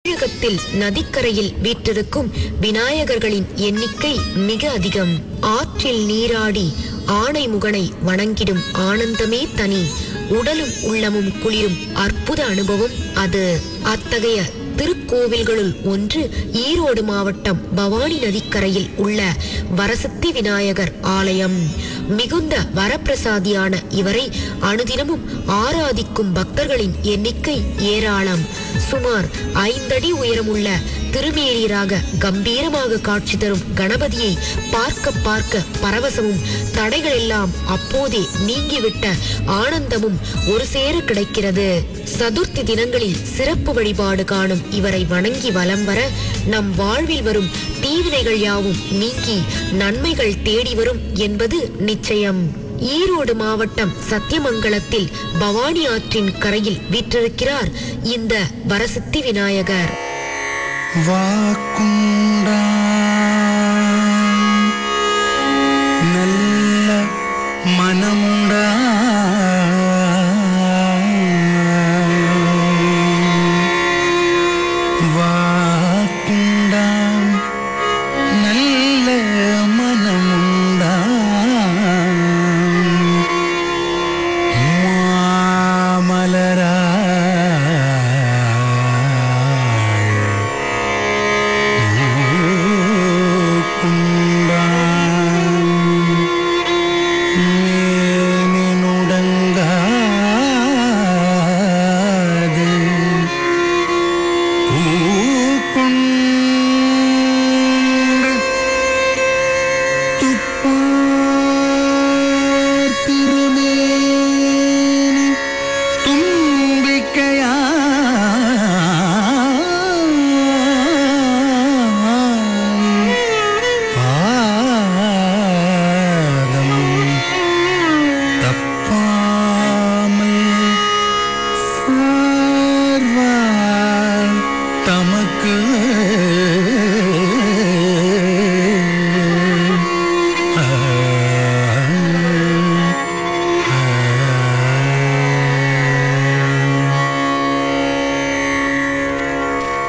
தமிழகத்தில் நதிக்கரையில் வீற்றிருக்கும் விநாயகர்களின் எண்ணிக்கை மிக அதிகம். ஆற்றில் நீராடி ஆனை முகனை வணங்கிடும் ஆனந்தமே தனி. உடலும் உள்ளமும் குளிரும் அற்புத அனுபவம் அது. அத்தகைய திருக்கோவில்களுள் ஒன்று ஈரோடு மாவட்டம் பவானி நதிக்கரையில் உள்ள வரசித்தி விநாயகர் ஆலயம். மிகுந்த வரப்பிரசாதியான இவரை அனுதினமும் ஆராதிக்கும் பக்தர்களின் எண்ணிக்கை ஏராளம். சுமார் 5 அடி உயரமுள்ள திருமேனியராக கம்பீரமாக காட்சி தரும் கணபதியை பார்க்க பார்க்க பரவசமும் தடைகள் எல்லாம் அப்போதே நீங்கிவிட்ட ஆனந்தமும் ஒரு சேர கிடைக்கிறது. சதுர்த்தி தினங்களில் சிறப்பு வழிபாடு காணும் இவரை வணங்கி வலம் வர நம் வாழ்வில் வரும் தீவினைகள் யாவும் நீங்கி நன்மைகள் தேடி வரும் என்பது நிச்சயம். ஈரோடு மாவட்டம் சத்தியமங்கலத்தில் பவானி ஆற்றின் கரையில் வீற்றிருக்கிறார் இந்த வரசித்தி விநாயகர். வாக்குண்டா நல்ல மனமுண்டா வாக்குண்டா நல்ல மனமுண்டா மாமலரா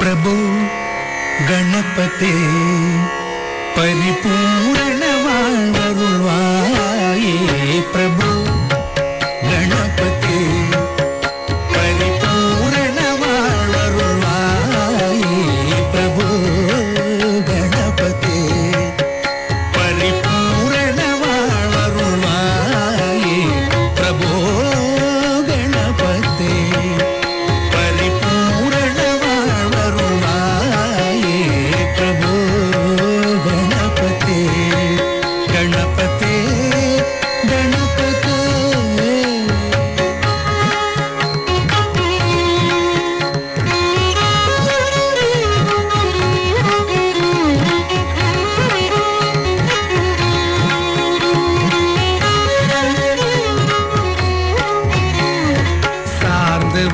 प्रभु गणपते परिपूर्ण वाळवरुळवाये प्रभु गणपते परिपूर्ण वाळवरुळवाये प्रभु गणपते परिपूर्ण वाळवरुळवाये प्रभु गणपते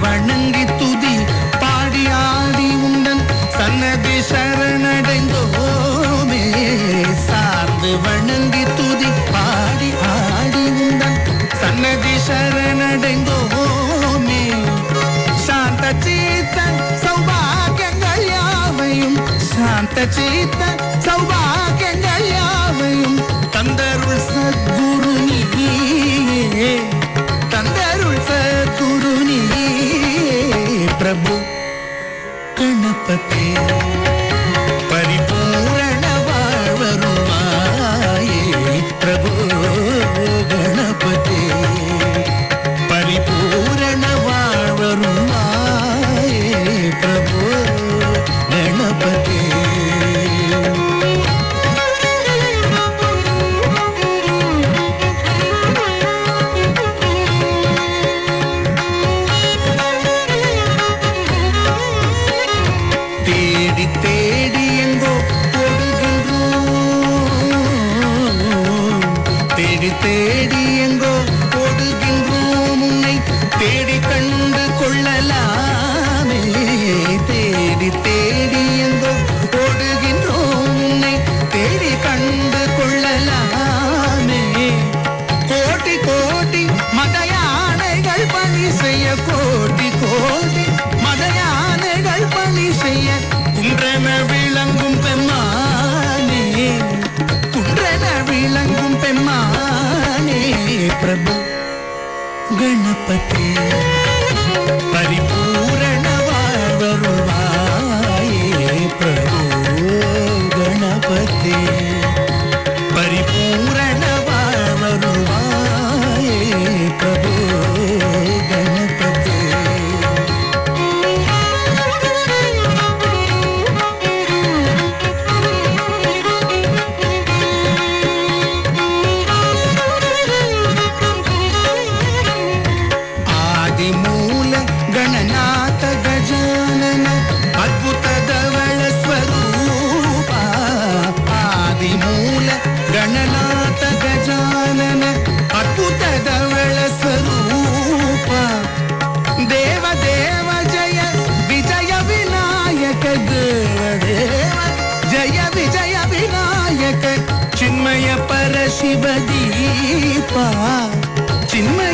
வணங்கி துதி பாடி ஆடி உண்டன் சன்னதி சரணடைந்தோமே. சார்ந்து வணங்கி துதி பாடி ஆடி உண்டன் சன்னதி சரணடைந்தோமே. சாந்த சீத்தன் சௌபாகியங்கள் யாவையும் சாந்த சீத்தன் சௌபாகியங்கள் யாவையும் தந்தருள் சத்குரு நீயே தந்தருள் சத்குரு प्रभु गणपते परिपूर्ण वाळवरुळवाये प्रभु गणपते परिपूर्ण वाळवरुळवाये प्रभु गणपते தேடி எங்கோ ஓடுகின்றோம் தேடி தேடி எங்கோ ஓடுகின்றோம் உன்னை தேடி கண்டு கொள்ளலாமே. தேடி தேடி எங்கோ ஓடுகின்றோம் உன்னை தேடி கண்டு கொள்ளலாமே. கோட்டி கோட்டி மத யானைகள் பணி செய்ய கோட்டி கோட்டி மத யானைகள் பணி செய்ய குன்றென விளங்கும் பெம்மானே, குன்றென விளங்கும் பெம்மானே, பிரபு கணபதி பரிபூரண வாழ்வருள்வாயே, பிரபு கணபதி பரிபூரண வாழ்வருள்வாயே, பிரபு கணபதி. ಆದಿಮೂಲ ಗಣನಾಥ ಗಜಾನನ ಅದ್ಭುತ ಧವಳ ಸ್ವರೂಪ, ಆದಿಮೂಲ ಗಣನಾಥ ಗಜಾನನ ಅದ್ಭುತ ಧವಳ ಸ್ವರೂಪ, ದೇವ ದೇವ ಜಯ ವಿಜಯ ವಿನಾಯಕ, ದೇವ ದೇವ ಜಯ ವಿಜಯ ವಿನಾಯಕ, ಚಿನ್ಮಯ ಪರಶಿವ ದೀಪ, ಚಿನ್ಮಯ